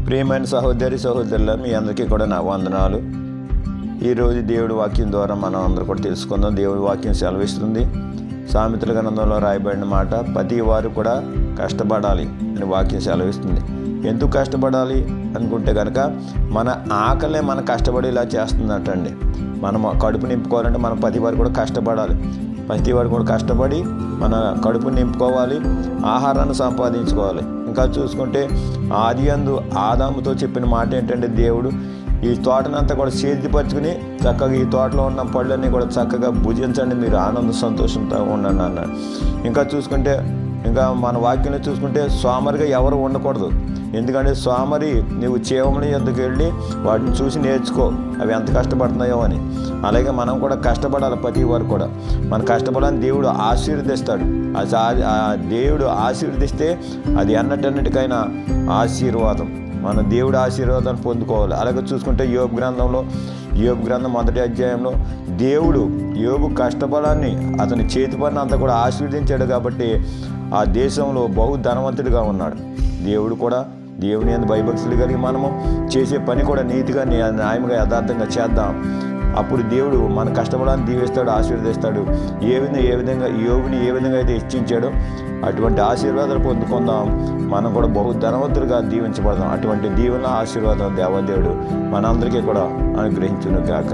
ప్రియమైన సహోదరి సహోదరుల మీ అందరికీ కూడా నా వందనాలు. ఈరోజు దేవుడి వాక్యం ద్వారా మనం అందరూ కూడా తెలుసుకుందాం. దేవుడి వాక్యం సెలవిస్తుంది. సామెతల గ్రంథంలో రాయబడిన మాట, ప్రతి వారు కూడా కష్టపడాలి అని వాక్యం సెలవిస్తుంది. ఎందుకు కష్టపడాలి అనుకుంటే కనుక మన ఆకలే మన కష్టపడేలా చేస్తుందటండి. మనం కడుపు నింపుకోవాలంటే మనం ప్రతి వారు కూడా కష్టపడాలి. ప్రతి వారు కూడా కష్టపడి మన కడుపు నింపుకోవాలి, ఆహారాన్ని సంపాదించుకోవాలి. ఇంకా చూసుకుంటే ఆదియందు ఆదాముతో చెప్పిన మాట ఏంటంటే, దేవుడు ఈ తోటనంతా కూడా సేద్యపరుచుకుని చక్కగా ఈ తోటలో ఉన్న పళ్ళన్నీ కూడా చక్కగా భుజించండి, మీరు ఆనంద సంతోషంతో ఉండండి అన్నాడు. ఇంకా చూసుకుంటే మన వాక్యంలో చూసుకుంటే సోమరిగా ఎవరు ఉండకూడదు. ఎందుకంటే సోమరి నువ్వు చీమల యొద్దకు వెళ్ళి వాటిని చూసి నేర్చుకో, అవి ఎంత కష్టపడుతున్నాయో అని. అలాగే మనం కూడా కష్టపడాలి. ప్రతి వారు కూడా మనం కష్టపడాలని దేవుడు ఆశీర్వదిస్తాడు. ఆ దేవుడు ఆశీర్వదిస్తే అది అన్నిటికైనా ఆశీర్వాదం. మన దేవుడు ఆశీర్వాదాన్ని పొందుకోవాలి. అలాగే చూసుకుంటే యోబు గ్రంథం 1వ అధ్యాయంలో దేవుడు యోబు కష్టబలాన్ని అతని చేతి పని అంతా కూడా ఆశీర్వదించాడు. కాబట్టి ఆ దేశంలో బహు ధనవంతుడిగా ఉన్నాడు. దేవుడు కూడా దేవుని యందు భయభక్తులు కలిగి మనము చేసే పని కూడా నీతిగా న్యాయంగా యథార్థంగా చేద్దాం. అప్పుడు దేవుడు మన కష్టపడాన్ని దీవిస్తాడు, ఆశీర్వదిస్తాడు. ఏ విధంగా యోబుని ఏ విధంగా అయితే హెచ్చించాడో అటువంటి ఆశీర్వాదాలు పొందుకుందాం. మనం కూడా బహు ధనవంతులుగా దీవించబడదాం. అటువంటి దీవెన ఆశీర్వాదం దేవదేవుడు మనందరికీ కూడా అనుగ్రహించును గాక.